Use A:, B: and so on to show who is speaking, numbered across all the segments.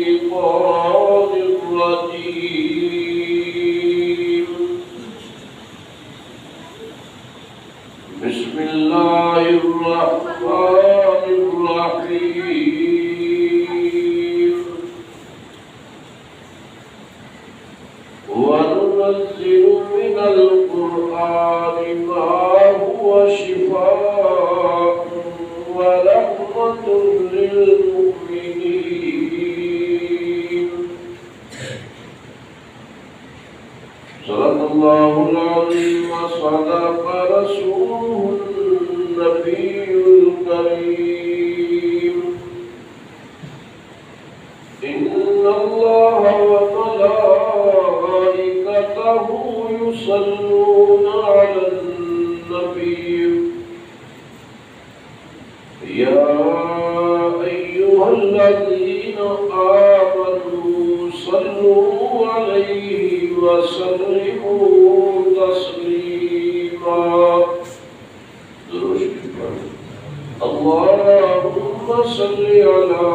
A: الشيطان الرجيم بسم الله الرحمن الرحيم وننزل من القرآن ما هو شفاء ورحمة للمؤمنين صدق الله العظيم وصدق رسوله النبي الكريم إن الله وملائكته يصلون على النبي يا أيها الذين آمنوا صلوا عليه وسلموا تسليما اللهم صل على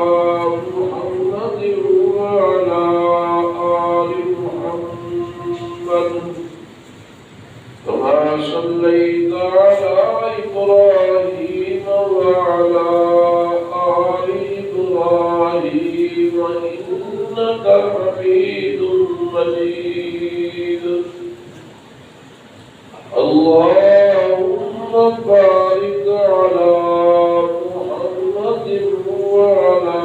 A: محمد وعلى آل محمد كما صليت على إبراهيم وعلى آل إبراهيم إنك حميد مجيد اللهم بارك على محمد وعلى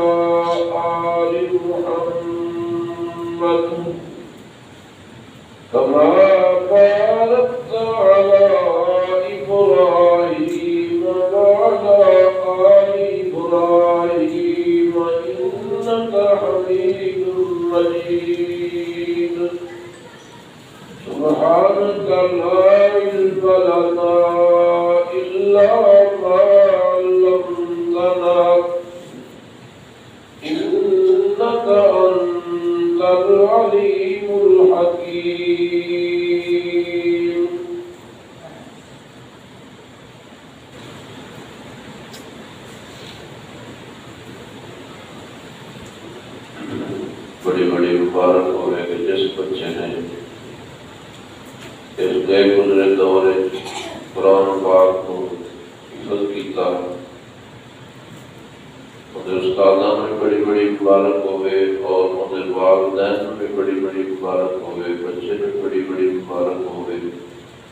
A: آل محمد كما باركت على إبراهيم وعلى آل إبراهيم إنك حميد مجيد سبحانك لا علم لنا إلا ما علمتنا إنك أنت العليم الحكيم بڑی بڑی مبارک ہوئے کہ جس بچے نے اس گئے گزرے دورے قرآن پاک کو حفظ کیتا مجھے استادان میں بڑی بڑی مبارک ہوئے اور مجھے والدین میں بڑی بڑی مبارک ہوئے بچے میں بڑی بڑی مبارک ہوئے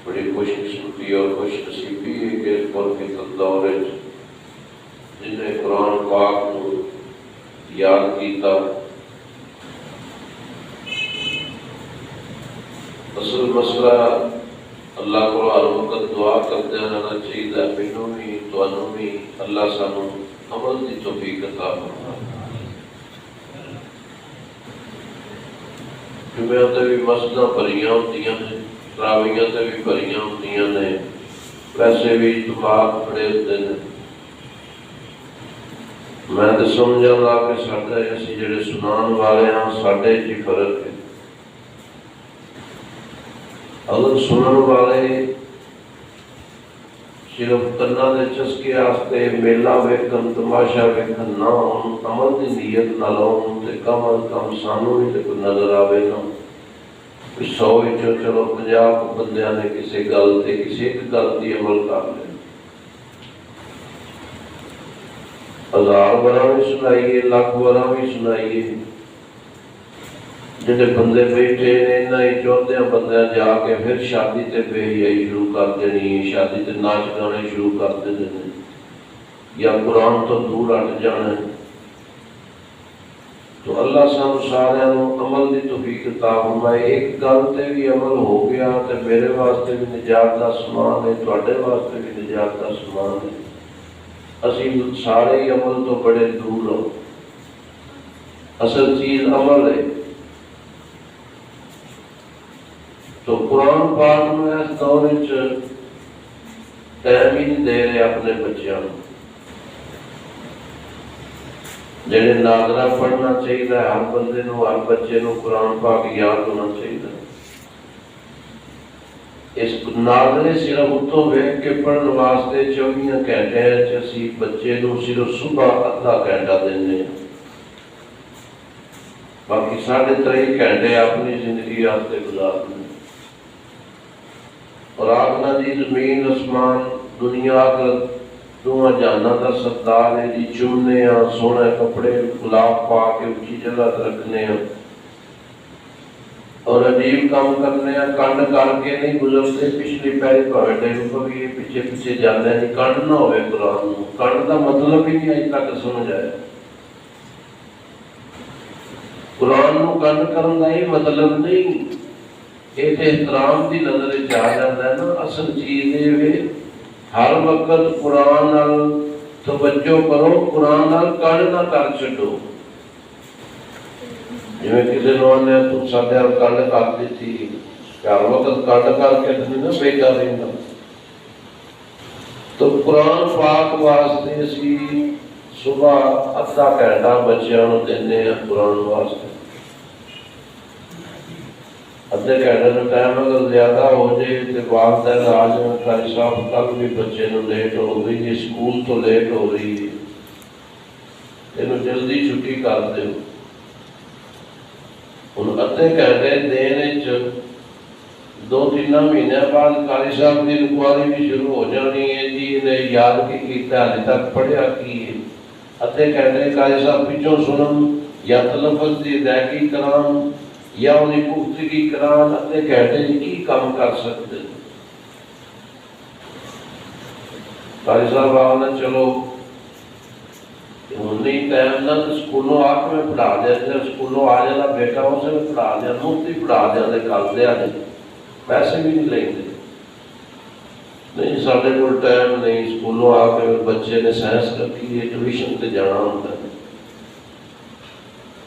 A: بڑی خوش قسمتی اور خوش نصیبی ہے کہ اس برکت دورے جنہیں قرآن پاک کو یاد کیتا اصل مسئلہ اللہ کو ہر وقت دعا کرتے رہنا چاہیے مینوں بھی تانوں بھی اللہ سانو عمل کی توفیق عطا فرمائے جمعہ تے بھی مسجداں بھریاں ہوندیاں نے تراویحاں تے بھی بھریاں ہوندیاں نے ویسے بھی اجتماع بڑے ہوندے نے میں تے سمجھا لا کہ ساڈے اسی جڑے سنان والے ہاں ساڈے چ فرق ہے اگر سنن والے صرف کنا دے چسکے واسطے میلہ ویکھن تماشا ویکھن نہ ہون عمل دی نیت نہ لاؤن تے کم از کم سانوں بھی تے کوئی نظر آوے نہ 100 وچوں چلو 50 بندیاں نے کسی گل تے کسی ایک گل دی عمل کر لیا 1000 بار بھی سنائیے لاکھ بار بھی سنائیے جڑے بندے بیٹھے نے نہ ہی چاہتے ہیں بندے جا کے پھر شادی تے بے حیائی شروع کر دینی شادی تے ناچ گانے شروع کر دینے یا قرآن تو دور ہٹ جانا تو اللہ سانو سارے عمل دی توفیق عطا فرمائے ایک گل تے بھی عمل ہو گیا تے میرے واسطے بھی نجات دا سامان ہے تواڈے واسطے بھی نجات دا سامان ہے اسی سارے ہی عمل تو بڑے دور ہو اصل چیز عمل ہے تو قرآن پاک میں اس دور ٹائم ہی نہیں دے رہے اپنے بچوں جنہیں ناظرہ پڑھنا چاہیے ہر بندے نو ہر بچے نو قرآن پاک یاد ہونا چاہیے اس ناظرے صرف اتوں ویکھ کے پڑھنے واسطے 24 گھنٹے اسی بچے نو صرف صبح آدھا گھنٹہ دینے باقی 3.5 گھنٹے اپنی زندگی واسطے گزارنے اور آخنا جی زمین آسمان دنیا آخرت دونوں جہاناں دا سردار ہے جی، چومنے ہاں سونے کپڑے گلاب پا کے اچھی جگہ تے رکھنے ہاں اور عجیب کام کرنے ہاں، کنڈ کر کے نہیں گزرتے، پچھلی پیری بھاوے ڈگ پوی پیچھے پیچھے جانے نہیں، کنڈ نہ ہوئے قرآن نو، کنڈ دا مطلب ہی نہیں اج تک سمجھ آیا۔ قرآن نو کنڈ کرن دا ہی مطلب نہیں، یہ تے احترام دی نظر وچ آ جاتا ہے نا۔ اصل چیز یہ وے ہر وقت قرآن نال توجہ کرو، قرآن نال کنڈ نہ کر چھڈو۔ جویں کسی نو نے تو ساڈے نال کنڈ کر دتی، ہر وقت کنڈ کر کے نہیں نا بیٹھا رہندا۔ تو قرآن پاک واسطے اسی صبح ادھا گھنٹہ بچیاں نوں دینے ہیں قرآن واسطے۔ ادھے گھنٹے کا ٹائم اگر زیادہ ہو جائے تو والدین آ جائیں، قاری صاحب کل بھی بچے نوں لیٹ ہو گئی ہے، اسکول تو لیٹ ہو رہی ہے، تینوں جلدی چھٹی کر دیو۔ ہن ادھے گھنٹے دین وچ 2-3 مہینے بعد قاری صاحب کی انکوائری بھی شروع ہو جانی ہے جی انہیں یاد کی کیتا حالے تک پڑھیا کی ہے۔ ادھے گھنٹے قاری صاحب پچھوں سنن یا تلفظ کی ادائیگی کران یا انہیں پختگی کران، ادھے گھنٹے کی کام کر سکتے۔ قاری صاحب آنا چلو نہیں ٹائم نہ سکولوں آ کے میں پڑھا دیا، سکولوں آ جانا بیٹا اسے میں پڑھا دیا، مفتی پڑھا دیا کر دیا نہیں، پیسے بھی نہیں لیں گے۔ نہیں سارے کو ٹائم نہیں، سکولوں آ کے بچے نے سائنس رکھی ہے، ٹیوشن تے جانا ہوتا ہے،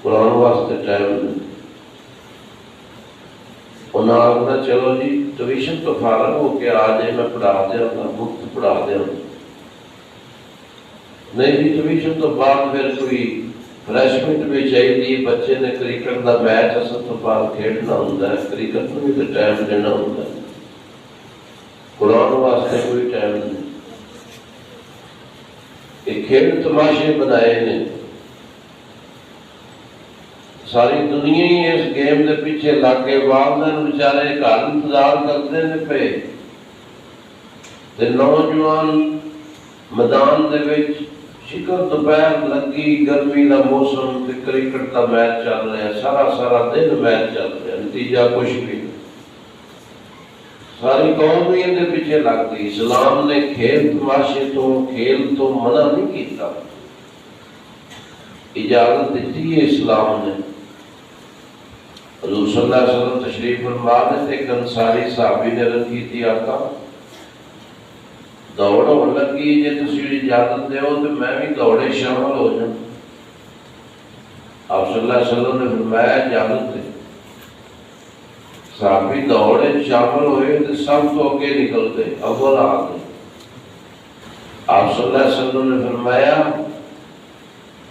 A: قرآن واسطے ٹائم نہیں۔ انہاں آخنا چلو جی ٹیوشن تو فارغ ہو کے آ جائے میں پڑھا دیا گا، مفت پڑھا دیا گا۔ نہیں جی ٹیوشن تو بعد پھر کوئی ریفریشمنٹ بھی چاہیے، بچے نے کرکٹ کا میچ اصل تو بعد کھیلنا ہوتا ہے، کرکٹ میں بھی تو ٹائم دینا ہوتا ہے، قرآن واسطے کوئی ٹائم نہیں۔ یہ کھیل تماشے بنائے نے، ساری دنیا ہی اس گیم کے پیچھے لگ کے والدین بیچارے گھر انتظار کرتے ہیں پے تے نوجوان میدان دے وچ شکر دوپہر لگی، گرمی کا موسم تے کرکٹ کا میچ چل رہا ہے، سارا دن میچ چل رہا ہے، نتیجہ کچھ بھی نہیں۔ ساری قوم ہی اندر پیچھے لگ گئی۔ اسلام نے کھیل تماشے تو کھیل تو منع نہیں کیتا، اجازت دیتی ہے اسلام نے۔ حضور صلی اللہ علیہ وسلم تشریف فرما نے ایک انصاری صحابی نے عرض کی تھی آقا دوڑ ہون لگی جے تسی اجازت دیو تو میں بھی دوڑے شامل ہو جاؤں۔ آپ صلی اللہ علیہ وسلم نے فرمایا اجازت دے۔ صحابی دوڑے شامل ہوئے تو سب تو اگے نکل گئے، اول آ گئے۔ آپ صلی اللہ علیہ وسلم نے فرمایا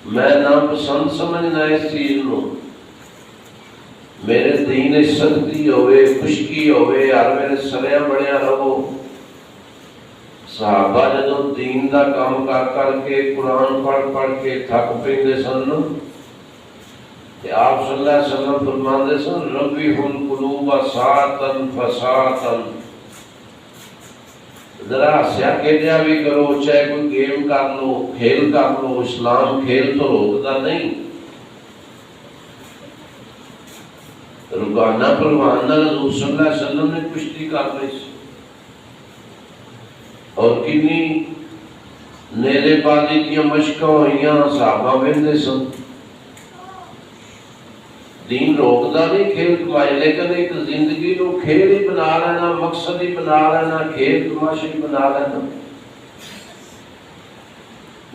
A: میں ناپسند سمجھنا اس چیز کو، میرے دین سختی ہوئے خشکی ہوئے ہر میرے سریاں بڑھیا رہو۔ صحابہ جدوں دین دا کام کر کے قرآن پڑھ کے تھک پیندے سن کہ آپ صلی اللہ علیہ وسلم فرماندے سن ربیح القلوب ساعتاً فساعتاً، ذرا ہسیا کھیلیا بھی کرو، چاہے کوئی گیم کر لو کھیل کر لو، اسلام کھیل تو روکتا نہیں۔ روزانہ پروانہ حضور صلی اللہ علیہ وسلم نے کشتی کر رہی سی اور کنی نیرے بازی کی مشقاں ہوئیاں، صحابہ ویندے سن۔ دین روکتا نہیں کھیل کمائی، لیکن ایک زندگی کو کھیل ہی بنا لینا، مقصد ہی بنا لینا، کھیل تماشے ہی بنا لینا۔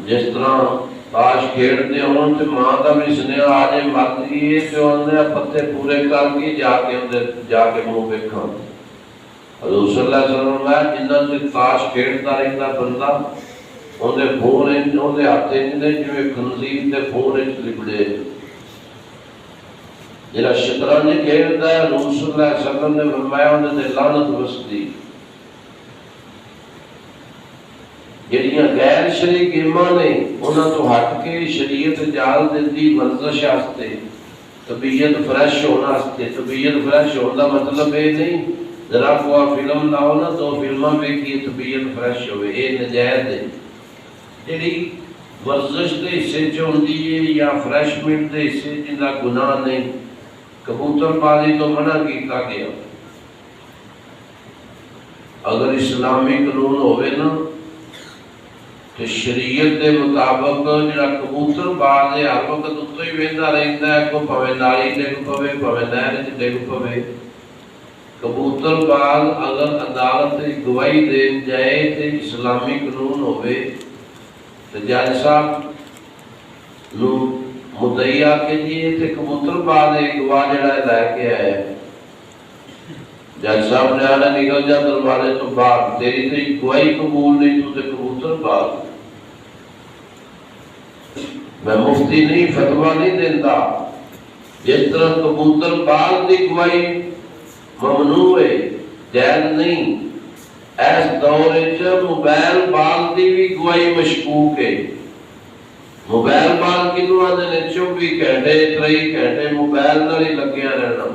A: جس طرح تاش کھیڑتے ہوں تو ماں کا بھی سنیا آ جائے مرتی ہے تو انہیں پتے پورے کر کے جا کے منہ ویکھاں۔ حضور صلی اللہ علیہ وسلم ہے جنہاں سے تاش کھیڑتا رہتا بندہ انہیں خون انہیں ہاتھے جنہیں جو خنزیر تے خون لبڑے، جڑا شطرنج کھیلتا ہے حضور صلی اللہ علیہ وسلم نے فرمایا انہیں تے لعنت وسدی۔ جڑیاں غیر شرعی گیماں نے انہاں تو ہٹ کے شریعت اجازت دیتی ورزش واسطے، طبیعت فریش ہونا، طبیعت فریش ہونے کا مطلب یہ نہیں ذرا کو فلم لاؤ نا تو فلماں ویکھیے طبیعت فریش ہوئے، یہ نجائز ہے۔ جیڑی ورزش کے حصے چ ہوندی ہے یا فریشمنٹ کے حصے جن کا گناہ نہیں، کبوتر بازی تو منع کیتا گیا۔ اگر اسلامی قانون ہوئے نا تو شریعت کے مطابق جڑا کبوتر باز ہے ہر وقت اتوں ہی وہدا رہتا ہے، کو پوے نالی ڈگ پوے پوے نہر چ ڈگ پوے۔ کبوتر باز اگر عدالت گواہی دین جائے تو اسلامی قانون ہوئے تو جج صاحب نو مدعی آ کے جی اتنے کبوتر باز گواہ جڑا لے کے آیا ہے، جج صاحب نے آنا نکل جا دروازے تو باہر، تیری تو گواہی قبول نہیں، تو تے کبوتر باز۔ میں مفتی نہیں، فتویٰ نہیں دیتا، جس طرح کبوتر باز کی گواہی ممنوع ہے، جائز نہیں، اس دور چ موبائل باز کی بھی گواہی مشکوک ہے۔ موبائل باز کنوں آدھے نے 24 گھنٹے 23 گھنٹے موبائل نال ہی لگیا رہنا،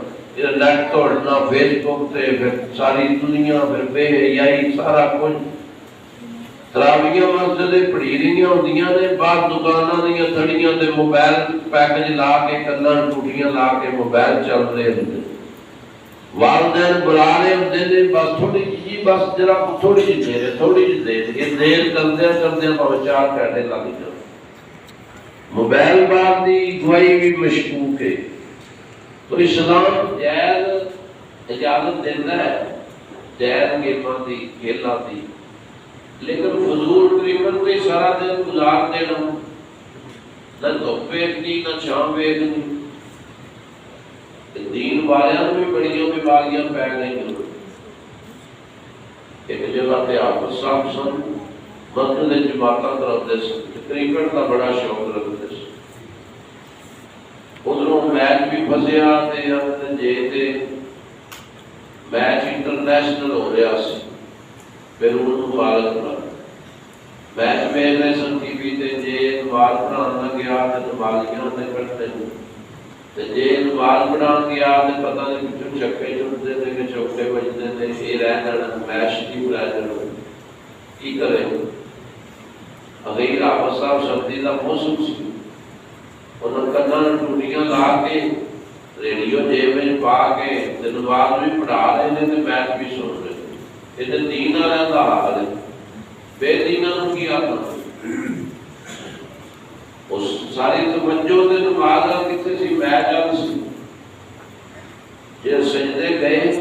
A: نیٹ توڑنا، فیس بک تے پھر ساری دنیا، پھر بے حیائی، سارا کچھ۔ تراویحاں مسجد پڑھی رہی ہوندیاں نے، بعد دکاناں دیاں تھڑیاں تے موبائل پیکج لا کے کناں ٹوٹیاں لا کے موبائل چل رہے ہوندے، والدین بلا رہے ہوندے نے، بس تھوڑی جی، بس ذرا تھوڑی جی دیر ہے، تھوڑی جی دیر، یہ دیر کردیاں کردیاں پاویں 4 گھنٹے لگ جان۔ موبائل باز دی گواہی بھی مشکوک ہے۔ تو اسلام جائز اجازت دیتا ہے جائز گیماں دی، کھیلاں دی، لیکن فضول قریباً کوئی سارا دن گزار دینا، نہ دھوپ ویکھنی نہ چھاں ویکھنی، دین والیاں بھی بڑیاں بیماریاں پی گئی۔ ایک جگہ تے حافظ صاحب سن، مسجد جماعتاں کراندے سن، کرکٹ کا بڑا شوق رکھتے سن۔ ادھروں میچ بھی فسیا تے جے تے میچ انٹرنیشنل ہو رہا سی، پھر انہوں مبارک پڑھا، میچ ویکھ رہے سن ٹی وی تے، جے مبارک پڑھان لگیا تے نمازیاں تے کٹتے تے جے نماز پڑھان گیا تے پتہ نہیں پچھوں چھکے چھڑتے تھے کہ چوکے بجتے تھے، یہ رہ جانا میچ ٹیم رہ جانا، کی کرے؟ اگر حافظ صاحب سردی کا موسم سی، انہوں کناں ٹوٹیاں لا کے ریڈیو جیب میں پا کے نماز بھی پڑھا رہے ہیں تے میچ بھی سن رہے ہیں۔ یہ تو دین والوں کا حال ہے، بے دیناں کی آدھا اس ساری توجہ تے نماز کتنے سی، میچ آل سی۔ جے سجدے گئے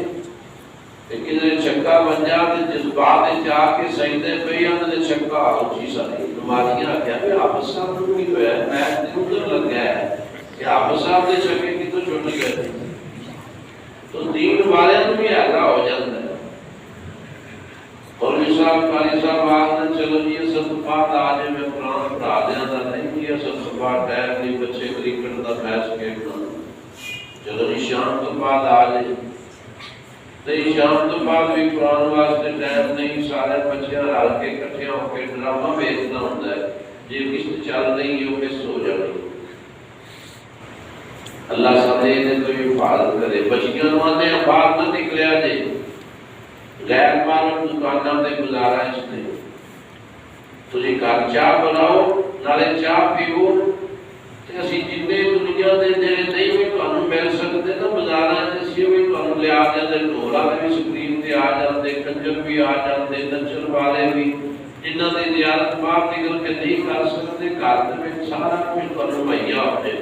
A: کدھر چھکا بجا تے جذبات آ کے سجدے پہ آدھے چھکا اچھی ساری نمازیاں آخیا بھی حافظ صاحب کو کی ہوا ہے، میچ ادھر لگ گیا ہے کہ حافظ صاحب نے چھکے کی تو چھوٹ گئے۔ تو دین والوں بھی ایسا ہو جاتا ہے۔ مولوی صاحب قاری صاحب آخر چلو جی اصل تو بعد آ جائے میں قرآن پڑھا دینا تھا، نہیں جی اصل تو بعد ٹائم نہیں، بچے کرکٹ کا میچ کھیلنا، چلو جی شام تو بعد آ جائے، تو شام تو بعد بھی قرآن واسطے ٹائم نہیں، سارے بچے رل کے کٹھے ہو کے ڈرامہ ویکھنا ہوتا ہے، جی قسط چل رہی ہے وہ مس ہو جانی۔ اللہ سارے نے تو حفاظت کرے، بچیاں نو آنے باہر نہ نکلیا جے، غیر محرم دکاناں تے گزارا اس نے، تسی گھر چاہ بناؤ نالے چاہ پیو، تے اسی جنے دنیا دے جڑے نہیں بھی تانوں مل سکدے نا بازاراں وچ، اسی بھی تانوں لیا دے، ڈھولا بھی سکرین تے آ جاندے، کنجر بھی آ جاندے، نچن والے بھی، جنہاں دی زیارت باہر نکل کے نہیں کر سکتے، گھر دے وچ سارا کچھ تانوں مہیا ہو جائے۔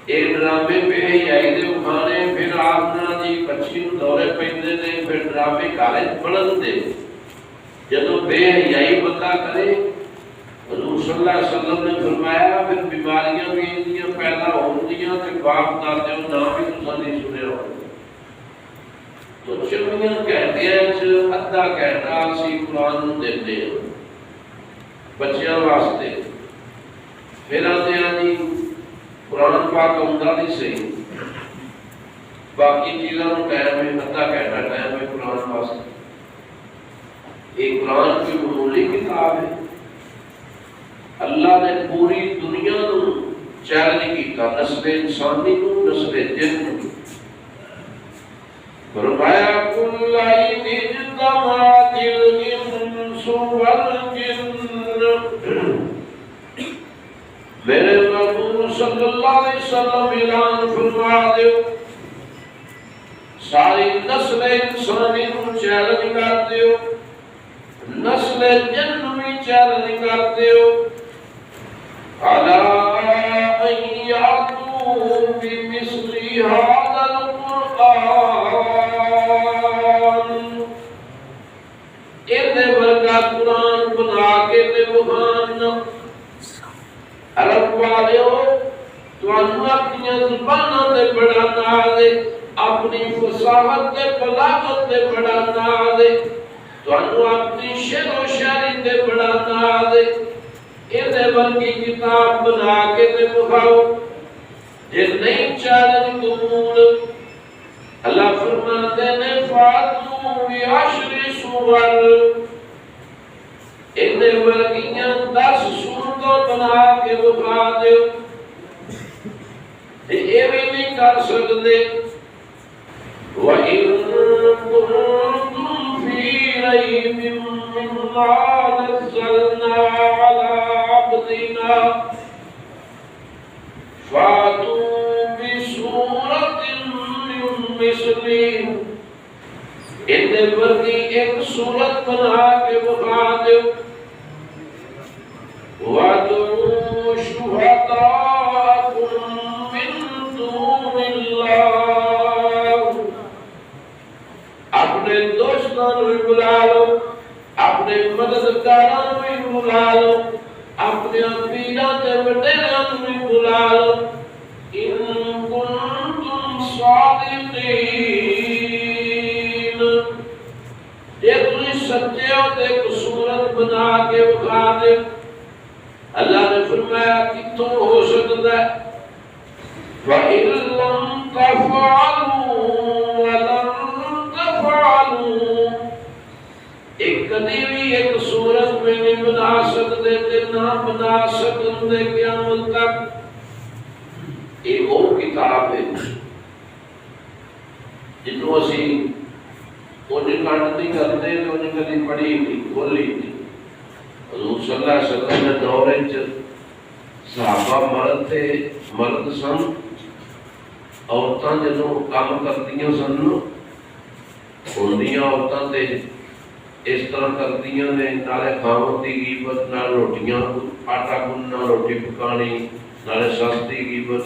A: ایک ڈرامے پہ ہی آئی دے اٹھانے، پھر آخنا جی بچی نو دورے پیندے نے، پھر ڈرامے کالج پڑھن دے۔ جدو بے حیائی بندہ کرے، حضور صلی اللہ علیہ وسلم نے فرمایا پھر بیماریاں بھی اندیاں پیدا ہوندیاں تے باپ دادے نام بھی تساں نہیں سنے ہو۔ تو 24 گھنٹیاں ادھا گھنٹہ اسی قرآن نو دیندے ہیں بچیاں واسطے، پھر آتے ہیں جی قرآن پاک عمدہ نہیں صحیح، باقی چیزوں کو ٹائم ہے، ادھا گھنٹہ ٹائم ہے قرآن واسطے۔ ایک قرآن کی معمولی کتاب ہے، اللہ نے پوری دنیا کو چیلنج کیتا نسل انسانی کو، نسل جن کو، فرمایا کل عین اجتماعت الانس والجن، میرے محبوب صلی اللہ علیہ وسلم اعلان فرما دیو ساری نسل انسانی کو چیلنج کر دیو، نسل جن بھی چیلنج کر دیو، الا ان یاتوا بمثل ھذا القرآن، اتنے برکہ قرآن بنا کے تے بخان عرب والیو تانوں اپنی زباناں تے بڑا ناز ہے، اپنی فصاحت تے بلاغت تے بڑا ناز ہے، تانوں اپنی شعر و شاعری تے بڑا ناز ہے، اتنے برکی کتاب بنا کے تے بخاؤ، جے نہیں چیلنج قبول، اللہ فرماتے ہیں فاتو بعشر سور، اتنے برکیاں 10 سورتوں بنا کے بخا دیو، یہ بھی نہیں کر سکتے، وَإِن كُنتُمْ فِي رَيْبٍ مِّمَّا نَزَّلْنَا عَلَىٰ عَبْدِنَا فَأْتُوا بِسُورَةٍ مِّن مِّثْلِهِ، اتنے برکی ایک سورت بنا کے بخا دیو، وَادْعُوا شُهَدَاءَكُم مِّن دُونِ اللَّهِ، اپنے دوستوں بھی بلا لو، اپنے مددگاروں بھی بلا لو، اپنے امیران تے وڈیراں بھی بلا لو، ان کنتم صادقین، یہ تھی سچے ہو تے ایک صورت بنا کے بخا دے، اللہ نے فرمایا کتوں ہو سکتا ہے، وَإِن لَّمْ تَفْعَلُوا وَلَن تَفْعَلُوا، ایک کدی بھی ایک صورت میں نہیں بنا سکتے تے نہ بنا سکتے قیامت تک، ایک اور کتاب ہے جنہوں اسی انہیں کانٹ نہیں کرتے تو انہیں کدی پڑھی نہیں کھولی نہیں، حضور صلی اللہ علیہ وسلم نے دورے صحابہ مرد سن، عورتاں جدوں کام کردیاں سن، ہوندیاں عورتاں تے اس طرح کردیاں نے، نالے خاوند دی غیبت، نال روٹیاں آٹا گننا، روٹی پکانی، نالے سس دی غیبت،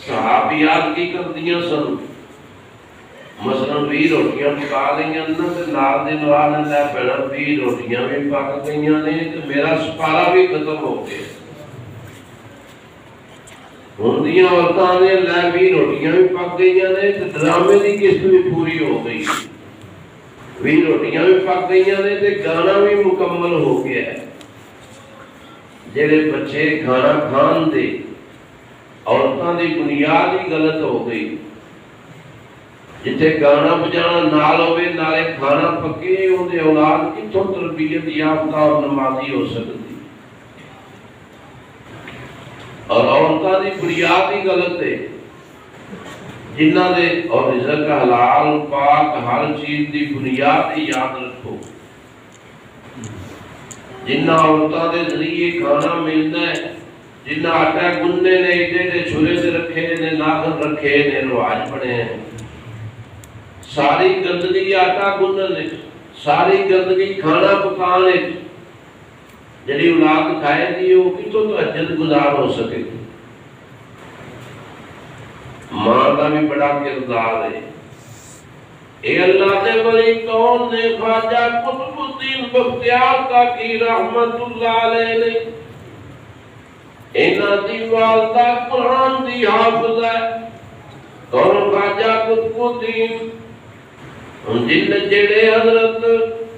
A: صحابیات کی کردیاں سن، مثلا 20 روٹیاں پکا لئیاں نہ تے نال دے نوال نے پہنا 20 روٹیاں بھی پک گئیاں نے تے میرا سپارہ بھی ختم ہو گیا، ہوندیاں عورتاں نے لے 20 روٹیاں بھی پک گئیاں نے تے ڈرامے دی قسط بھی پوری ہو گئی، 20 روٹیاں بھی پک گئیاں نے تے گانا بھی مکمل ہو گیا ہے، جڑے بچے کھانا کھان دے عورتاں دی بنیاد ہی غلط ہو گئی، جتھے گانا بجانا نال ہوئے نالے کھانا پکے ہوندے اولاد کتھوں تربیت یافتہ اور نمازی ہو سکتی، اور عورتاں دی بنیاد ہی غلط ہے، جنہ دے اور رزق حلال پاک ہر چیز دی بنیاد ہی یاد رکھو، جنہ عورتاں دے ذریعے کھانا ملنا ہے، جنہ آٹا گننے نے ایڈے چھلے سے رکھے نے، ناخن رکھے نے، رواج بنے ہیں، ساری گندگی آٹا گننے، ساری گندگی کھانا پکانے، جڑی اولاد کھائے دی وہ کتوں تہجد گزار ہو سکے، ماں کا بھی بڑا کردار ہے، اے اللہ دے ولی کون نے، خواجہ قطب الدین بختیار کاکی رحمت اللہ علیہ نے، اینا دی والدہ قرآن دی حافظ ہے، اور خواجہ قطب الدین جن جڑے حضرت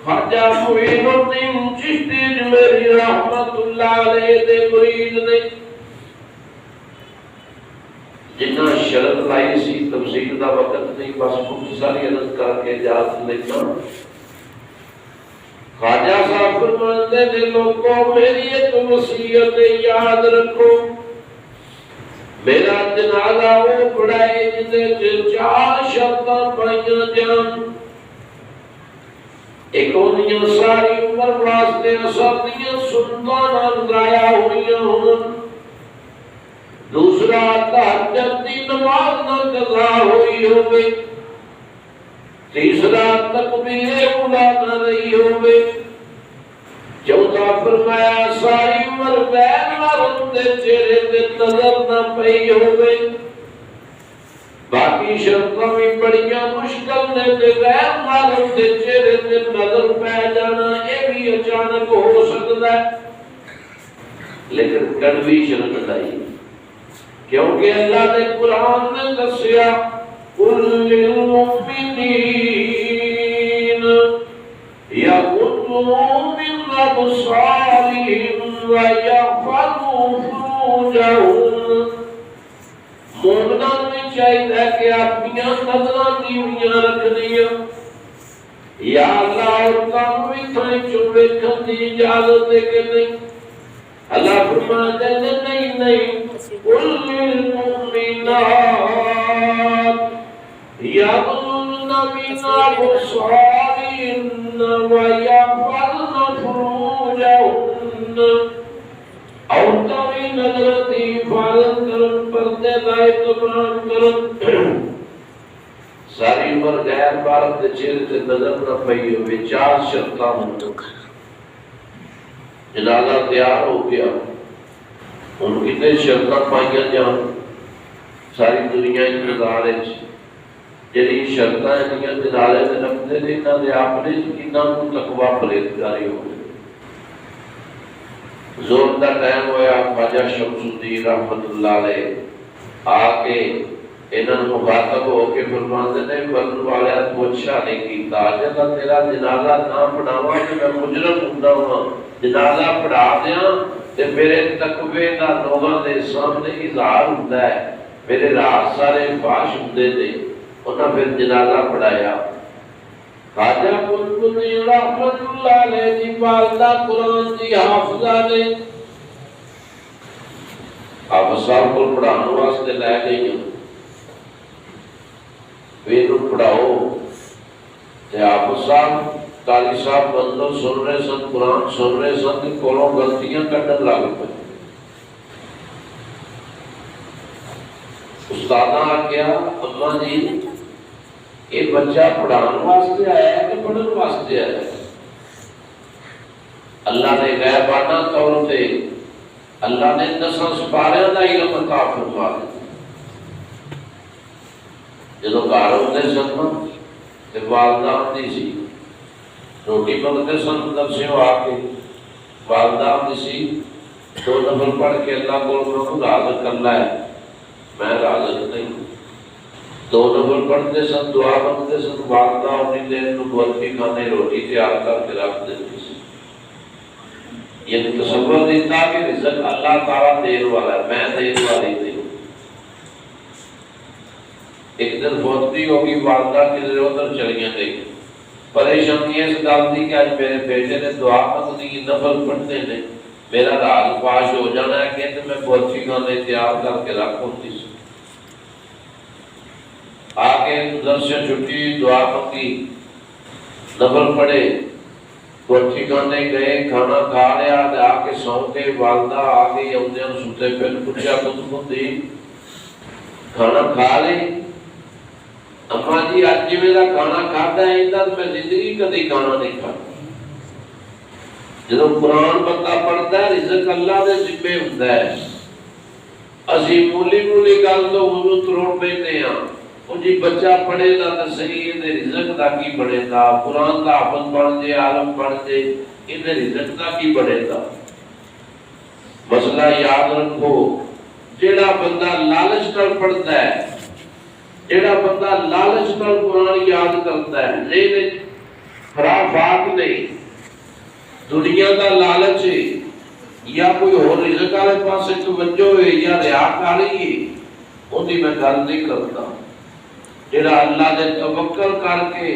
A: خواجہ معین الدین چشتی اجمیری رحمت اللہ علیہ دے مرید نے، جنہ شرط لائی سی تفصیل دا وقت نہیں، بس مختصری عرض کر کے اجازت لیتا، خواجہ صاحب فرماتے ہیں لوگوں میری ایک وصیت یاد رکھو، میرا جنازہ وہ پڑھائے جنہیں 4 شرطاں پائیاں جان. ایک انہیں ساری عمر واسطے سردیاں سنتاں نال ضائع ہوئیاں ہون. دوسرا تہجد دی نماز نہ قضا ہوئی ہوئے. تیسرا تکبیر اولا نہ رہی ہوئے. چوتھا فرمایا ساری عمر غیر محرم دے چہرے تے نظر نہ پئی ہوئے. باقی شرطاں بھی بڑیاں مشکل نے تے غیر محرم دے چہرے تے نظر پہ جانا یہ بھی اچانک ہو سکتا ہے. لیکن کڑوی شرط نہیں، کیونکہ اللہ نے قرآن میں دسیا قُلْ لِلْمُؤْمِنِينَ يَغُضُّوا مِنْ أَبْصَارِهِمْ وَيَحْفَظُوا فُرُوجَهُمْ. مومنان میں چاہیے کہ اپنی نظراں نیویاں رکھنیاں. یا اللہ عورتاں بھی تھائیں چوں ویکھن دی اجازت ہے کہ نہیں؟ اللہ فرماتے ہیں نہیں قُلْ لِلْمُؤْمِنَاتِ يَغْضُضْنَ مِنْ أَبْصَارِهِنَّ وَيَحْفَظْنَ فُرُوجَهُنَّ. عورتاں بھی نظر دی حفاظت کرن، پردے دا اہتمام کرن. ساری عمر غیر محرم دے چہرے تے نظر نہ پئی ہوئے. 4 شرطاں ہون. جنازہ تیار ہو گیا، ان کتنے شرطاں پائیاں جان. ساری دنیا انتظار ہے جڑی شرطاں انہاں جنازے تے رکھدے نے انہاں دے اپنے انہاں نوں تقوی پرہیزگاری ہوے. زور دا ٹائم ہویا، خواجہ شمس الدین رحمت اللہ علیہ آ کے انہاں نوں مخاطب ہو کے فرماندے نے مرن والے تو اچھا نہیں کیتا، جے تیرا جنازہ نہ پڑھاواں تے میں مجرم ہوندا ہاں. جنازہ پڑھا دیاں تے میرے تقوی دا لوگاں دے سامنے اظہار ہوندا ہے. میرے راز سارے فاش ہوندے نے. انہاں پھر جنازہ پڑھایا. خواجہ بلبلی رحمت اللہ علیہ دی والدہ قرآن دی حافظہ نے آپ صاحب کو پڑھانے واسطے لے گئی ہیں. پھر پڑھاؤ تے آپ صاحب قاری صاحب بندو سن رہے سن، قرآن سن رہے سن، کولوں غلطیاں کڈن لگ پئے. استاداں آکھیا اما جی یہ بچہ پڑھان واسطے آیا ہے کہ پڑھن واسطے آیا ہے؟ اللہ نے غیبانہ طور تے اللہ نے 10 سپاریاں دا علم عطا فرما دتا. جدوں گھر ہوندے سن تے والدہ ہوندی سی، روٹی منگتے سن درسیوں آ کے، والدہ ہوندی سی 2 نفل پڑھ کے اللہ کو راضی کرنا ہے. میں راضی نہیں. 2 نفل پڑھتے سن، دعا منگتے سن، والدہ انہیں دیر نو برفی کھانے روٹی تیار کر کے رکھ دیتی سی. یہ تصور دیتا کہ رزق اللہ تعالیٰ دیر والا ہے، میں دیر والی نہیں. ایک دن فوتی ہوگی، والدہ کدھر ادھر چلیاں گئی. پریشانی اس گل دی کہ آج میرے بیٹے نے دعا منگنی، نفل پڑھنے نے، میرا راز پاش ہو جانا ہے کہ میں برفی کھانے تیار کر کے رکھ ہوتی سی. آگے در سے چھٹی، دعا منگی، نفل پڑھے، برفی کھانے گئے، کھانا کھا لیا، آ کے سو کے والدہ آ گئی. اوندے ستے پھر پوچھا کچھ دی کھانا کھا لے؟ اما جی اج جویں دا کھانا کھادا ہے ایندا میں زندگی کدی کھانا نہیں کھادا. جدوں قرآن بندہ پڑھدا ہے رزق اللہ دے ذمے ہوندا ہے. اسی مولی گل تو وضو تروڑ بیٹھے ہاں. وہ جی بچہ پڑھے گا تو صحیح، یہ رزق کا کی بڑھے گا؟ قرآن کا حافظ بن جائے، عالم بن جائے، یہ رزق کا کی بڑھے گا؟ مسئلہ یاد رکھو، جیڑا بندہ لالچ نال پڑھتا ہے، جیڑا بندہ لالچ نال قرآن یاد کرتا ہے، لیکن خرافات نہیں، دنیا کا لالچ ہے یا کوئی اور رزق والے پاسے توجہ ہے یا ریاکاری ہے، اونی میں گل نہیں کرتا. جڑا اللہ نے توکل کر کے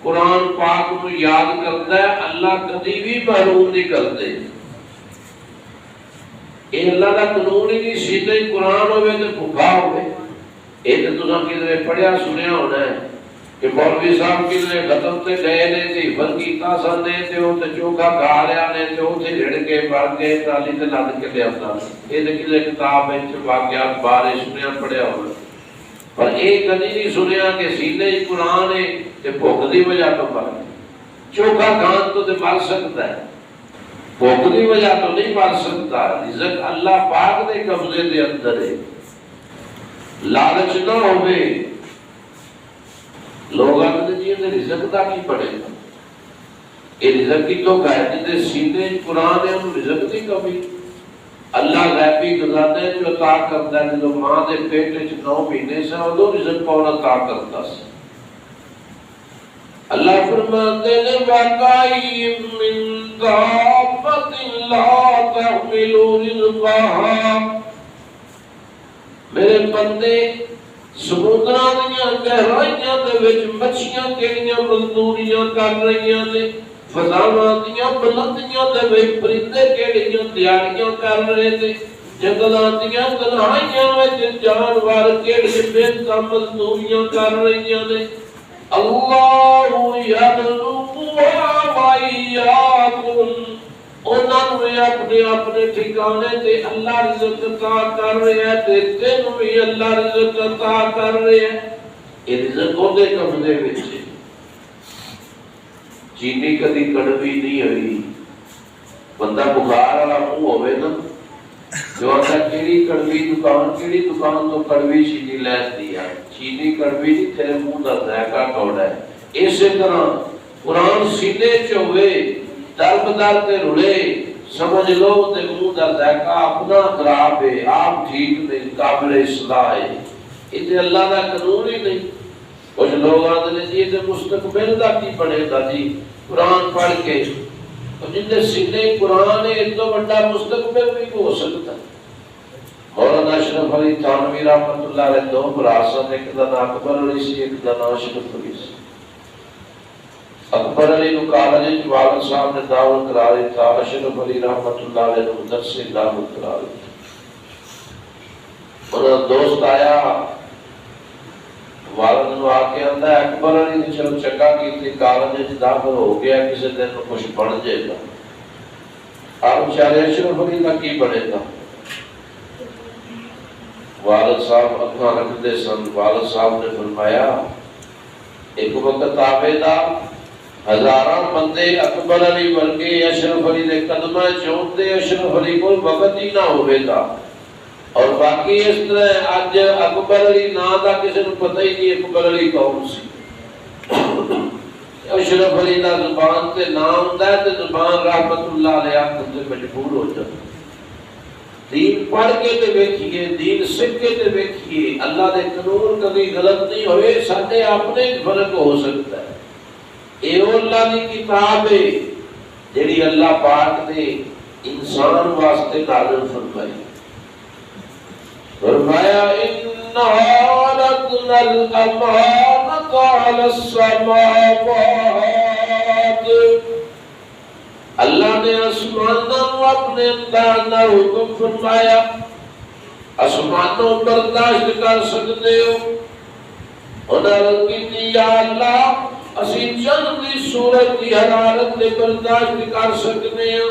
A: قرآن پاک کو یاد کرتا ہے، اللہ کبھی بھی محروم نہیں کرتے. یہ اللہ کا قانون ہی نہیں. سینے قرآن ہوئے تو بھوکا ہوئے. یہ تو تساں کدھر پڑھیا سنیا ہونا ہے کہ مولوی صاحب کدھر ختم تے گئے نے تے حفظ کیتا سن نے تے او تے چوکھا کھا لیا نے تے اوتھے رڑ کے پڑھ کے ٹرالی تے لد کے لیا آندا. یہ تے کدھر کتاب وچ واقعات بارے سنیا پڑھیا ہونا. پر یہ کدی نہیں سنیا کہ سینے قرآن ہے تے بھوک دی وجہ تو مر. چوکھا کھان تو تے مر سکتا ہے, بھوک دی وجہ تو نہیں مر سکتا. رزق اللہ پاک دے قبضے دے اندر ہے. لالچ نہ ہوئے. لوگ آتے جی رزق دا کی پڑے گا, یہ رزق کی تو ہے جی سینے قرآن ہے انہوں رزق کی کمی. اللہ غیبی خزانے جو عطا کرتا ہے. جو ماں دے پیٹ وچ 9 مہینے سے ادو رزق کون عطا کرتا سی. اللہ فرماتے ہیں وَقَائِمْ مِنْ دَابَّةٍ لَا تَحْمِلُ رِزْقَهَا. میرے بندے سمندراں دیاں گہرائیاں دے وچ مچھیاں کیڑیاں مزدوریاں کر رہیاں نے, فضاواں دیاں بلندیاں دے وچ پرندے کیڑیاں تیاریاں کر رہے نے, جنگلاں دیاں تنہائیاں وچ جانور کیڑے محنتاں مزدوریاں کر رہیاں نے. اللہ یخلقها وإیاکم. انہوں نے اپنے اپنے ٹھکانے تے اللہ رزق عطا کر رہے ہیں تے تینوں بھی اللہ رزق عطا کر رہے ہیں. یہ رزق اودے قبضے وچ ہے. چینی کدی کڑوی نہیں ہوئی. بندہ بخار والا منہ ہوئے نا, جو آتا کیڑی کڑوی دکان, کیڑی دکان تو کڑوی چینی لین دیا. چینی کڑوی نہیں, تیرے منہ دا ذائقہ کوڑا ہے. اسی طرح قرآن سینے چ ہوئے, در بدر تے رلے, سمجھ لو تے منہ دا ذائقہ اپنا خراب ہے, آپ ٹھیک نہیں, قابل اصلاح ہے. یہ تے اللہ دا قانون ہی نہیں. کچھ لوگ آتے ہیں جی یہ مستقبل دا کی پڑھے گا جی قرآن پڑھ کے. جن دے سینے قرآن ہے ایک تو بڑا مستقبل بھی ہو سکتا ہے. مولانا اشرف علی تھانوی رحمۃ اللہ علیہ 2 برا سن, ایک دا نام اکبر علی سی, ایک دا نام اشرف علی سی. اکبر علی نو کالج والد صاحب نے دعوت کرا دی تھا, اشرف علی رحمۃ اللہ علیہ نو مدرسے دعوت کرا دی. انہاں دوست آیا, والد نو آ کے آندا ہے اکبر علی نے چلو چنگا کیتی, کالج وچ داخل ہو گیا, کسی دن کچھ بن جائے گا. آپ بیچارے اشرف علی کا کی بنے گا. والد صاحب اکھاں رکھتے سن. والد صاحب نے فرمایا ایک وقت آوے دا ہزاراں بندے اکبر علی ورگے اشرف علی دے قدماں چوندے, اشرف علی کو وقت ہی نہ ہوے گا. اور باقی اس طرح اج اکبر علی نام دا کسی نو پتہ ہی نہیں اکبر علی کون سی. اشرف علی دا زبان تے نام ہوندا ہے تے زبان رحمت اللہ علیہ تے مجبور ہو جاتا. دین پڑھ کے تے ویکھیے, دین سیکھ کے تے ویکھیے. اللہ دے قانون کبھی غلط نہیں ہوئے, ساڈے اپنے فرق ہو سکتا ہے. اے اللہ دی کتاب ہے جڑی اللہ پاک نے انسان واسطے نازل فرمائی. فرمایا اِنَّا عَرَضْنَا الْأَمَانَةَ عَلَى السَّمَاوَاتِ. اللہ نے آسمانوں اپنے اندازہ حکم فرمایا, آسمانوں برداشت کر سکتے ہو. انہوں نے یا اللہ اسی چند دی سورج کی حرارت نے برداشت کر سکتے ہیں,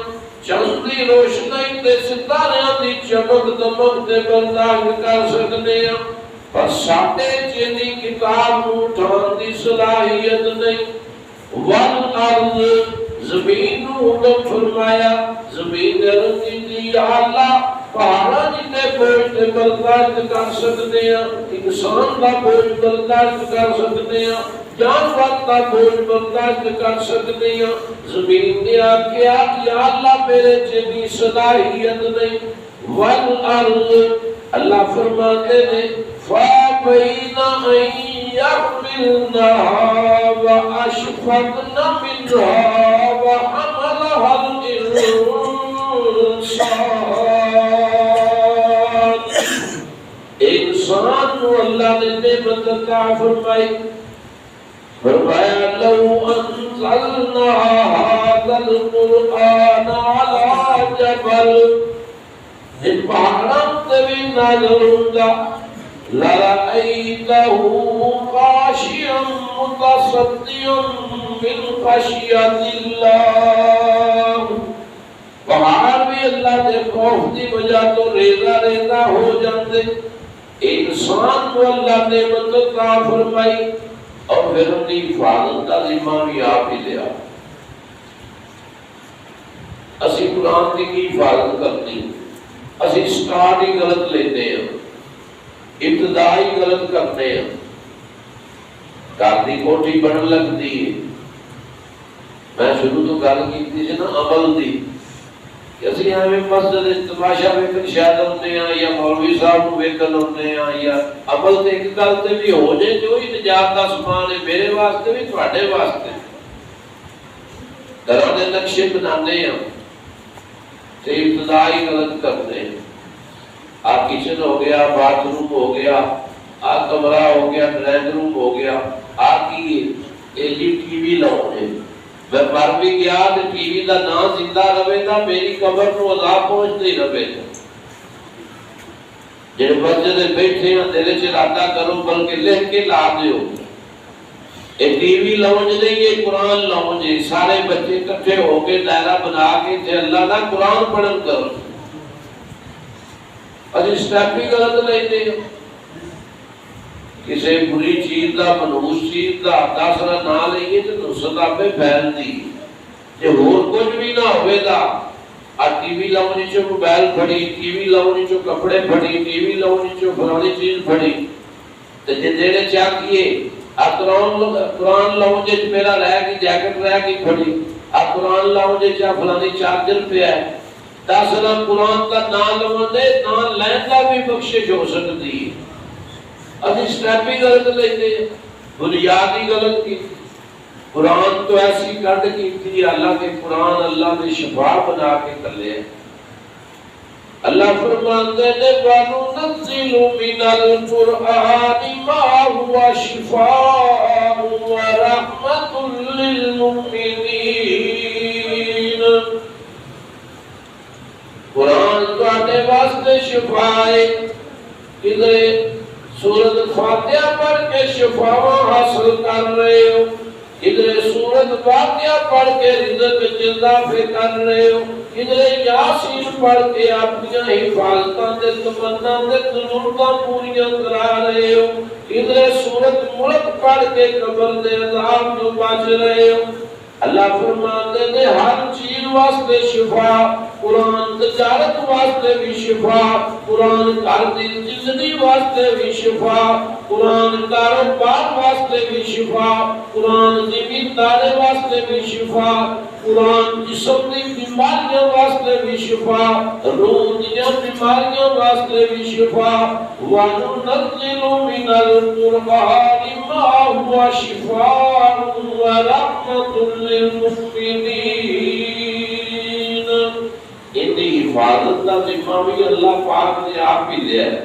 A: چند دی روشنائی تے ستاریاں دی چمک دمک تے برداشت کر سکتے ہیں, پر ساڈے جنی کتاب نو اٹھان دی صلاحیت نہیں. والارض زمین نو حکم فرمایا, زمین رنگی یا اللہ پہاڑاں جتے بوجھ تے برداشت کر سکتے ہیں, انسان دا بوجھ برداشت کر سکتے ہیں, جانور کا بوجھ برداشت کر سکتے ہیں. زمین نے آکھیا یا اللہ میرے جنی صلاحیت نہیں. والارض اللہ فرماتے ہیں فَابَيْنَ أَن يَحْمِلْنَهَا وَأَشْفَقْنَ مِنْهَا وَحَمَلَهَا الْإِنسَانُ. انسان کو اللہ نے نعمت عطا فرمائی. فرمایا لو انزلنا هذا القرآن على جبل, پہاڑوں تے بھی نازل ہوندا لَرَأَيْتَهُ خَاشِعًا مُتَصَدِّعًا مِنْ خَشْيَةِ اللَّهِ پہاڑ بھی اللہ دے خوف دی وجہ تو ریزہ ریزہ ہو جاندے انسان کو اللہ نے مدد کا فرمائی اور پھر انہی حفاظت کا ذمہ بھی آپ ہی لیا اسی قرآن کی حفاظت کرنی اسی سٹارٹ ہی غلط لیتے ہیں ابتدائی غلط کرتے ہیں گھر دی کوٹھی بنن لگتی ہے میں شروع تو گل کی نا عمل دی کہ اسی ہمیں مسجد تماشا ویکھن شاید ہوندے ہیں یا مولوی صاحب نوں ویکھن ہوندے ہیں یا عمل تے ایک گل تے بھی ہو جائے جو ہی نجات دا سامان ہے میرے واسطے بھی تواڈے واسطے گھراں دے نقشے بنانے ہیں تے ابتدائی غلط کرتے ہیں آ کچن ہو گیا باتھ روم ہو گیا آ کمرہ ہو گیا ڈرائنگ روم ہو گیا آ کی ایلی ٹی وی لاؤنے میں مر بھی گیا تے ٹی وی دا نام زندہ رہے گا میری قبر نو عذاب پہنچتے ہی رہے گا جن بچے دے بیٹھے ہیں تیرے چرادہ کرو بلکہ لکھ کے لا دیو اے ٹی وی لاؤنج نہیں یہ قرآن لاؤنج سارے بچے کٹھے ہو کے دائرہ بنا کے تے اللہ دا قرآن پڑھن کرو اج سٹیپ بھی غلط لیتے ہیں کسی بری چیز دا منحوس چیز دا داسرا نہ لئیے تو نصرت آپ پہ پھیل دی جے اور کچھ بھی نہ ہوئے دا ٹی وی لاؤنی چو موبائل پھڑی ٹی وی لاؤنی چو کپڑے پھڑی ٹی وی لاؤنی چو فلانی چیز پھڑی تو جے دینے چاہیے قرآن لاؤنجے میرا رہ گی جیکٹ رہ گی پھڑی قرآن لاؤنجے چاہ فلانی چارجر پہ ہے داسرا قرآن کا نام لوندے نام لیندہ بھی بخشش ہو سکتی ہے اب اس ٹیپی غلط لیتے ہیں بنیادی غلط کی قرآن تو ایسی کٹ کی تھی اللہ کے قرآن اللہ نے شفا بنا کے کر لے اللہ فرماتے ہیں وَنُنَزِّلُ مِنَ الْقُرْآنِ مَا هُوَ شِفَاءٌ وَرَحْمَةٌ لِّلْمُؤْمِنِينَ قرآن تواڈے واسطے شفا ہے ادھر سورۃ فاتحہ پڑھ کے شفا حاصل کر رہے ہو ادھر سورۃ فاتحہ پڑھ کے رزق اضافے کر رہے ہو ادھر یاسین پڑھ کے اپنی حفاظتاں تے تمنا تے ضرورتاں پوریاں کرا رہے ہو ادھر سورۃ ملک پڑھ کے قبر دے عذاب تو بچ رہے ہو اللہ فرماتے ہیں ہر چیز واسطے شفا قرآن تجارت واسطے بھی شفا قرآن گھر دی زندگی واسطے بھی شفا قرآن کاروبار واسطے بھی شفا قرآن زمینداری واسطے بھی شفا قرآن جسم دی بیماریاں واسطے بھی شفا روح دی بیماریاں واسطے بھی شفا وَنُنَزِّلُ مِنَ الْقُرْآنِ مَا هُوَ شِفَاءٌ وَرَحْمَةٌ لِّلْمُؤْمِنِينَ اتنی حفاظت کا ذمہ بھی اللہ پاک نے آپ ہی لیا ہے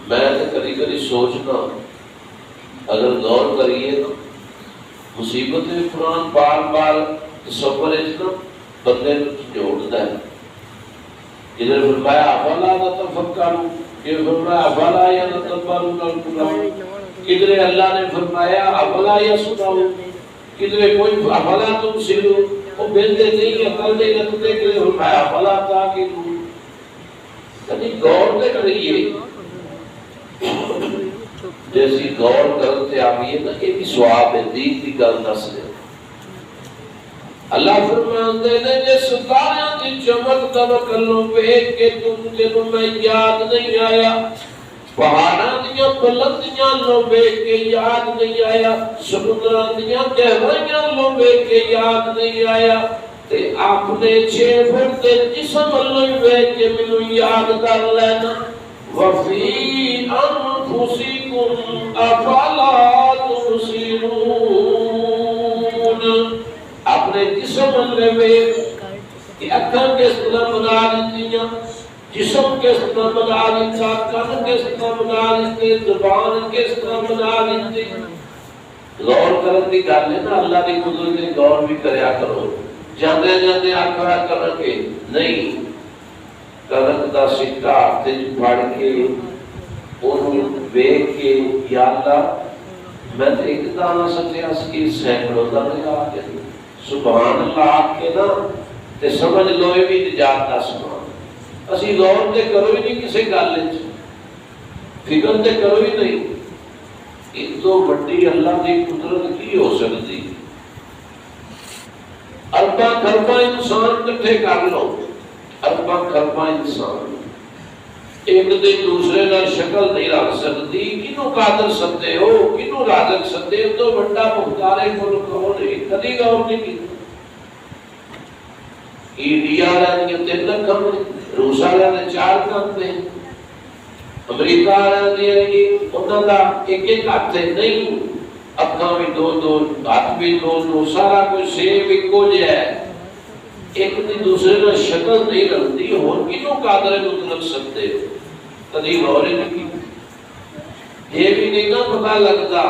A: میں نے کبھی سوچنا اگر غور کریے نا مصیبت میں قرآن بار بار تصور اتنا بندے جوڑتا ہے ادھر فرمایا افلا تتفکروا یہ فرمایا افلا یتدبرون القرآن ادھر اللہ نے فرمایا افلا یسمعون ادھر کوئی افلا تبصرون وہ بندے نہیں عقل دے رکھتے کہ فرمایا افلا تعقلون یعنی غور نہ کریے جیسی غور کرتے آئیے نا کہ بھی سواب ہے دین کی گل دس رہے اللہ فرماتے ہیں جے ستاریاں دی چمک توکلوں ویکھ کے تم جنوں میں یاد نہیں آیا پہاڑاں دیاں بلندیاں لو ویکھ کے یاد نہیں آیا سمندراں دیاں گہرائیاں لو ویکھ کے یاد نہیں آیا تے اپنے 6 فٹ دے جسم لو ویکھ کے مینوں یاد کر لینا وفی انفسکم افلا تبصرون اپنے جسم میں کہ اکھاں کس طرح بنا دیتیاں جسم کس طرح بنا دیتا کان کس طرح بنا دیتے زبان کس طرح بنا دیتے غور کرنے کی گل ہے نا اللہ کی قدرت نے غور بھی کریا کرو جاندے جاندے آکھا کرو کہ نہیں کنک دا سکہ ہاتھ وچ پھڑ کے انہوں ویکھ کے یا اللہ میں تو ایک دانہ سٹیا سی سینکڑوں دانے آ گئے سبحان اللہ آ کے نا تے سمجھ لو یہ بھی نجات دا سامان اسی غور تے کرو ہی نہیں کسی گل وچ فکر تے کرو ہی نہیں اس تو بڑی اللہ کی قدرت کی ہو سکتی ارباں خرباں انسان کٹھے کر لو ارباں خرباں انسان ایک دن دوسرے نال شکل نہیں رکھ سکتی کنوں قادر سدے ہو کنوں رازق سدے تو بڑا مختار ملک ہو نہیں کدی غور نہیں کی انڈیا والے 3 رقم روس والے 4 کم نے امریکہ والے انہوں کا ایک ہاتھ نہیں اکھاں بھی 2 ہاتھ بھی 2 سارا کچھ سیم ایکو جہا ہے ایک دن دوسرے میں شکل نہیں رکھتی اور کنوں قادر مطلق سکتے ہو کدی غور نہیں کی یہ بھی نہیں نا پتہ لگتا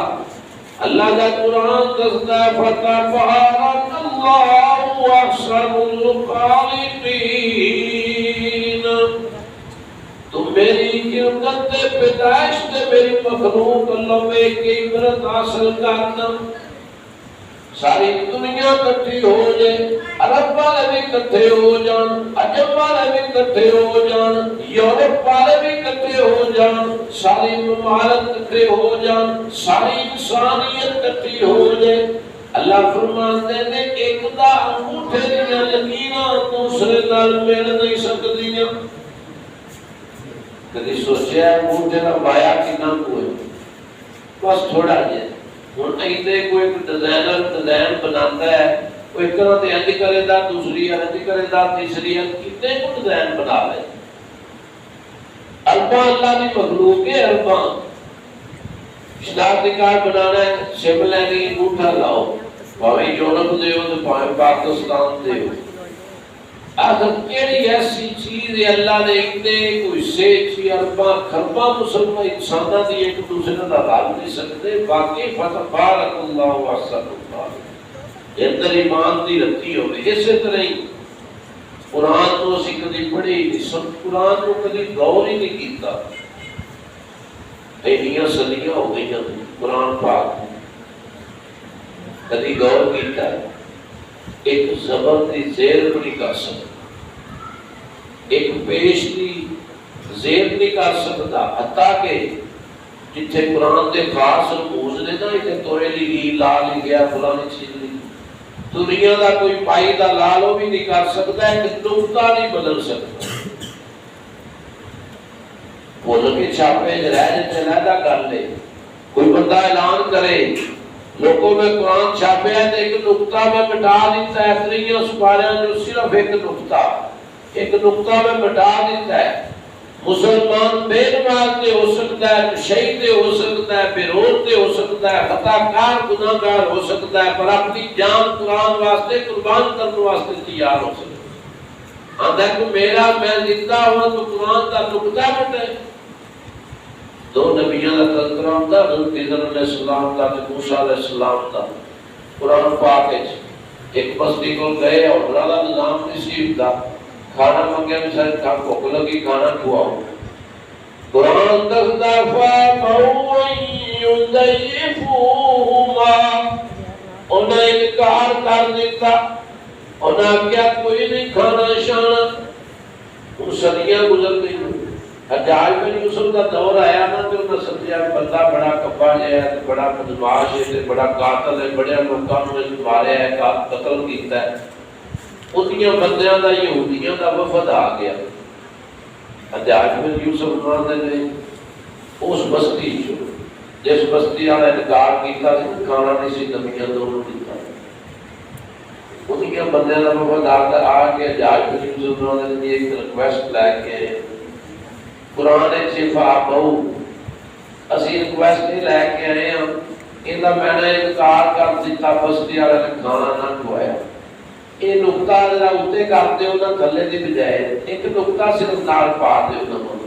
A: اللہ کا قرآن دستا ہے فتبارک اللہ احسن الخالقین تو میری خلقت پیدائش تے میری مخلوق اللہ میں کی عبرت حاصل کرنا ساری دنیا کٹھی ہو جائے عرب والے بھی کٹھے ہو جان عجم والے بھی کٹھے ہو جان یورپ والے بھی کٹھے ہو جان ساری ممالک کٹھے ہو جان ساری انسانیت کٹھی ہو جائے اللہ فرماتے ہیں ایک دا انگوٹھے دیا لکیراں دوسرے نال مل نہیں سکدیاں کدی سوچیا ہے انگوٹھے دا مایا کتنا کوئی بس تھوڑا جہا ہوں ایسے کوئی ڈیزائنر ڈیزائن بناتا ہے کوئی ایک طرح سے انج کرے گا دوسری انج کرے گا تیسری کتنے کو ڈیزائن بنا لے ارباں اللہ کی مخلوق ہے ارباں شناختی کارڈ بنانا ہے سم لینی انگوٹھا لاؤ بھاویں یورپ دے ہو تو بھاویں پاکستان دے ہو آخر کیڑی ایسی چیز ہے اللہ نے اتنے کوئی سے چی ارباں خرباں مسلمان انسانہ دی ایک دوسرے کا تعال نہیں سکتے باقی فتبارک اللہ احسن الخالقین یہ اندر ایمان دی رتی ہوگی اسی طرح ہی قرآن تو اسی کدی پڑھی نہیں سب قرآن کو کدی غور ہی نہیں کیتا اینیاں صدیاں ہو گئی قرآن پاک کدی غور کیتا ہے ایک زبر دی زیر کو نہیں کر سکتا ایک پیش دی زیر نہیں کر سکتا حتیٰ کہ جتھے قرآن دے خاص رموز نے نا اتنے توڑے لی لا لی گیا فلانی چیز لی دنیا دا کوئی پائی دا لالو بھی نہیں کر سکتا ایک نقطہ نہیں بدل سکتا بول کے چھاپے رہ جتے لہدہ کر لے کوئی بندہ اعلان کرے لوگوں میں قرآن چھاپے ہیں تو ایک نقطہ میں مٹا دیتا ہے تریوں سپاریاں جو صرف ایک نقطہ میں مٹا دیتا ہے مسلمان بے نماز دے ہو سکتا ہے شہید دے ہو سکتا ہے بے روز دے ہو سکتا ہے خطا کار گناہگار ہو سکتا ہے پر اپنی جان قرآن واسطے قربان کرنے واسطے تیار ہو سکتا ہے آدھا کہ میرا میں زندہ ہوا تو قرآن کا نقطہ مٹے 2 نبیوں کا تذکرہ ہوتا ہے حضرت خضر علیہ السلام کا موسیٰ علیہ السلام کا قرآن پاک ہے ایک بستی کو گئے اور بڑا نظام نصیب تھا کھانا منگے میں سارے کھا بھوک لگی کھانا کھواؤ قرآن دستا فَمَوْعٍ يُضَيِّفُهُمَا انہیں انکار کر دیتا انہیں کیا کوئی نہیں کھانا شانا ان صدیاں گزر گئی حجاج بن یوسف کا دور آیا نا تو انہیں سمجھا بندہ بڑا کبا ہے بڑا بدماش ہے بڑا قاتل ہے بڑے لوگوں نے ماریا ہے قتل کیتا ہے انہیاں بندیاں دا یہودیاں دا وفد آ گیا حجاج بن یوسف نے اس بستی جس بستی والا انکار کیتا کھانا نہیں سی نبیاں دونوں دیتا انہیاں بندیاں دا وفد آ کے حجاج بن یوسف نے ایک ریکویسٹ لے کے قرآن شفا بہو اسی ریکویسٹ نہیں لے کے آئے ہیں انہاں میں نے انکار کر دیتا بستی والے نے کھانا نہ کھوایا یہ نقطہ ذرا اتنے کر دے انہاں تھلے دی بجائے ایک نقطہ صرف نال پا دے انہاں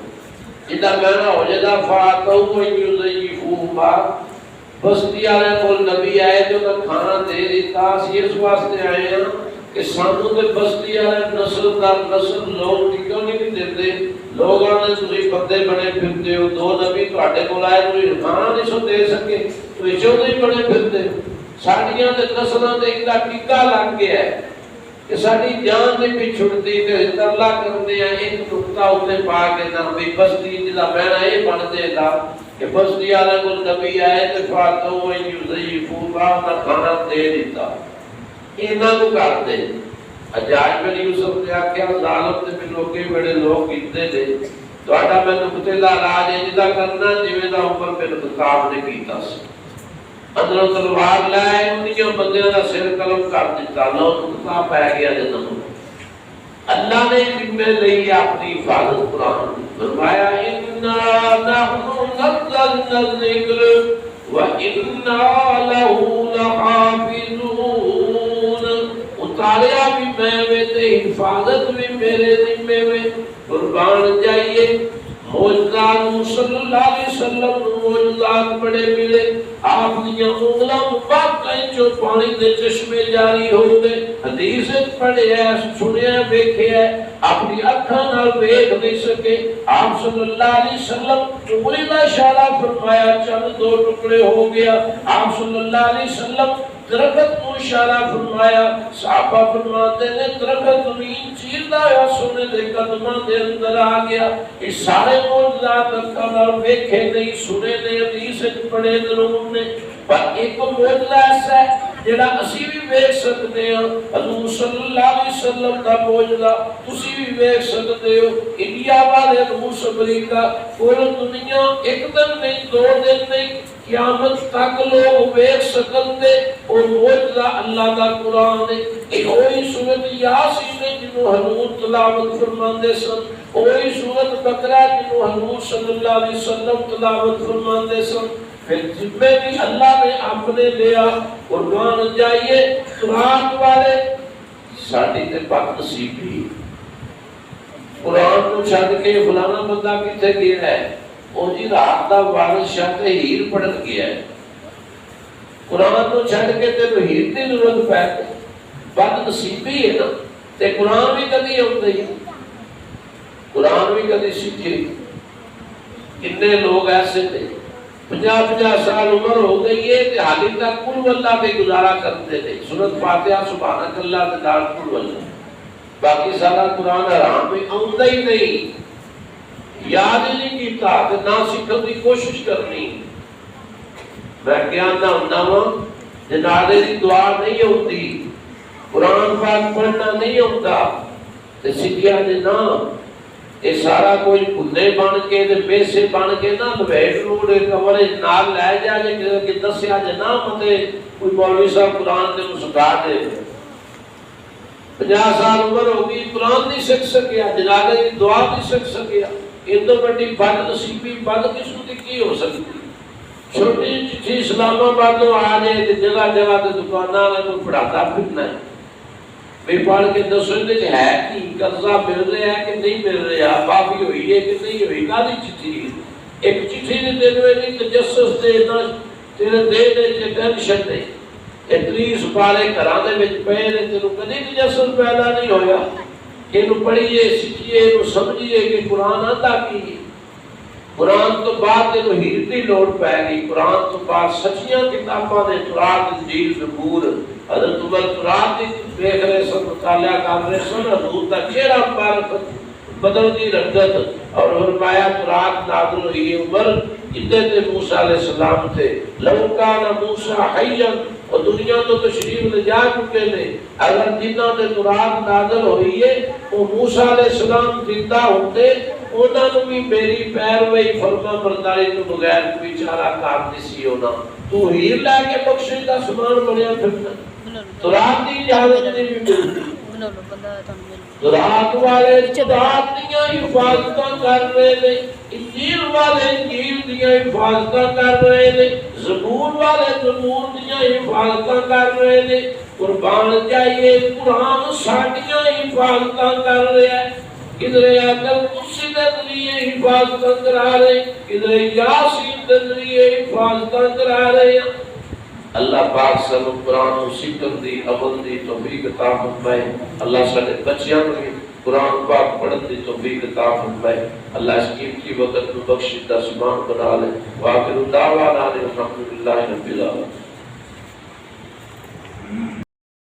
A: جدا کہنا ہو جائے فاتو یضیفوہما بستی والے کول نبی آئے تو انہاں کھانا دے دیتا اسی اس واسطے آئے ہیں کہ سانوں دے بستی والے نسل در نسل لوگ ٹکن نہیں دیتے، لوگوں نے تسی بندے بنے پھرتے ہو، دو نبی تواڈے کول آئے تسی کھانا نہیں سو دے سکے، تسی چودھری بنے پھرتے ہو۔ ساڈیاں تے نسلاں تے ایک ٹکا لگ گیا ہے کہ ساری جان نہیں بھی چھڑتی تے ترلا کرتے ہیں ایک نقطہ اتنے پا کے نہ بھی بستی جدا بہنا یہ بن دے گا کہ بستی والا کو نبی آئے تے فاتو یوزیفو نہ کھانا دے دیتا، انہاں کو کرتے حجاج بن یوسف نے آخیا ظالم تے میں لوگے بڑے لوگ کیتے دے تہاڈا میں نقطہ راج جدا کرنا جویں دا عمر بن خطاب نے کیتا سی، اندروں تلوار لائے انہیوں بندیاں دا سر قلم کر دیتا، لو نقطہ پہ گیا جنم۔ اللہ نے ذمہ لئی اپنی حفاظت قرآن فرمایا اِنَّا نَحْنُ نَزَّلْنَا الذِّكْرَ وَإِنَّا لَهُ لَحَافِظُونَ، اتاریا بھی میں میں تے حفاظت بھی میرے ذمہ میں، قربان جائیے۔ معجزات صلی اللہ علیہ وسلم معجزات بڑے ملے، آپ دیاں انگلاں مبارکاں چوں پانی دے چشمے جاری ہو گئے، حدیث پڑھیا سنیا ویکھیا اپنی اکھاں نال ویکھ نہیں سکے، آپ صلی اللہ علیہ وسلم انگلی دا اشارہ فرمایا چند دو ٹکڑے ہو گیا، آپ صلی اللہ علیہ وسلم درخت کو اشارہ فرمایا، صحابہ فرماتے نے درخت زمین چیردا ہوا سونے دے قدماں دے اندر آ گیا۔ اس سارے معجزات اکھاں نال ویکھے نہیں، سنے نہیں، حدیث وچ پڑھے ضرور نے، پر ایک معجزہ ایسا ہے جڑا اسی بھی ویکھ سکتے ہیں، حضور صلی اللہ علیہ وسلم دا معجزہ تسی بھی ویکھ سکتے ہو۔ انڈیا والے روس امریکہ کل دنیا ایک دن نہیں دو دن نہیں قیامت تک لوگ ویکھ سکتے، اور معجزہ اللہ دا قرآن ہے۔ ایک وہی سورۃ یاسین ہے جنہوں حضور تلاوت فرماندے سن، وہی سورۃ بقرہ جنہوں حضور صلی اللہ علیہ وسلم تلاوت فرماندے سن، پھر ذمہ بھی اللہ نے اپنے لیا۔ قربان جائیے قرآن والے ساڈی تے بد نصیبی، قرآن کو چھڈ کے فلانا بندہ کتے گیا ہے، او جی رات دا وارث شاہ تے ہیر پڑھن گیا ہے، قرآن کو چھڈ کے تے ہیر دی ضرورت پے گئی، بد نصیبی ہے نا۔ تے قرآن بھی کدی آਉਂدا ہی، قرآن بھی کدی سیکھے۔ کتنے لوگ ایسے تھے 50 سال عمر ہو گئی ہے تے حالی تک کل واللہ پہ گزارا کرتے تھے، سورۃ فاتحہ سبحانک اللہ تے دار کل واللہ، باقی سارا قرآن حرام میں آؤندا ہی نہیں، یاد ہی نہیں کیتا تے نہ سیکھن دی کوشش کرنی۔ میں کیا نہ ہوندا وا جنازے دی دعا نہیں ہوندی، قرآن پاک پڑھنا نہیں ہوتا تے سیکھیا دے نہ، یہ سارا کوئی بھنے بن کے تے پیسے بن کے نہ لویٹ لوڑے کمرے نال لے جا کہ دسیا جے نہ متے کوئی مولوی صاحب قرآن تے مسکا دے۔ 50 سال عمر ہو گئی قرآن نہیں سیکھ سکیا، جنازے دی دعا نہیں سیکھ سکیا، ان تو بڑی بد نصیبی بد قسمتی کی ہو سکتی۔ چھوٹی چٹھی اسلام آباد آ جائے تے جگہ جگہ تے دکاناں والے کو پڑھاتا پھرنا ہے، بھی پڑھ کے دسو ہے کہ قرضہ مل رہا ہے کہ نہیں مل رہا، معافی ہوئی ہے کہ نہیں ہوئی، کاہدی چٹھی ایک چٹھی نے تینوں نہیں تجسس دے نہ تیرے دے دے ٹینشن دے، اتنی سپارے گھراں دے وچ پئے نے تینوں کدی تجسس پیدا نہیں ہویا۔ اینوں پڑھیے سیکھیے اینوں سمجھیے کہ قرآن آندا کی ہے۔ قرآن تو بعد تینوں ہیر دی لوڑ پے گئی، قرآن تو بعد سچیاں کتاباں نے تورات انجیل زبور حضرت عمر تورات دی دیکھ رہے سن، مطالعہ کر رہے سن، حضور دا چہرہ مبارک بدل دی رنگت، اور فرمایا تورات نازل ہوئی ہے عمر جدے موسیٰ علیہ السلام تھے، لو کان موسیٰ حیا، اور دنیا تو تشریف لے جا چکے نے، اگر جنہاں تے تورات نازل ہوئی ہے وہ موسیٰ علیہ السلام زندہ ہوتے، انہاں نوں بھی میری پیروی فرما برداری تو بغیر کوئی چارہ کار نہیں سی ہونا۔ تو ہیر لے کے بخشش دا سامان بنیا پھرنا، تورات دی اجازت نہیں بھی ملتی۔ تورات والے تورات دیاں حفاظتاں کر رہے نے، انجیل والے انجیل دیاں حفاظتاں کر رہے نے، زبور والے زبور دیاں حفاظتاں کر رہے نے۔ قربان جائیے قرآن ساڈیاں حفاظتاں کر رہا ہے، کدھر عقل کرسی دے ذریعے حفاظتاں کرا رہے، کدھر یاسین دے ذریعے حفاظتاں کرا رہے ہیں۔ اللہ پاک سانو قرآن سیکھن دی عمل دی توفیق عطا فرمائے اللہ سارے بچیاں نوں قرآن پاک پڑھن دی توفیق عطا فرمائے اللہ اس قیمتی وقت کو بخشش دا سامان بنا لے وآخر دعوانا الحمدللہ رب العالمین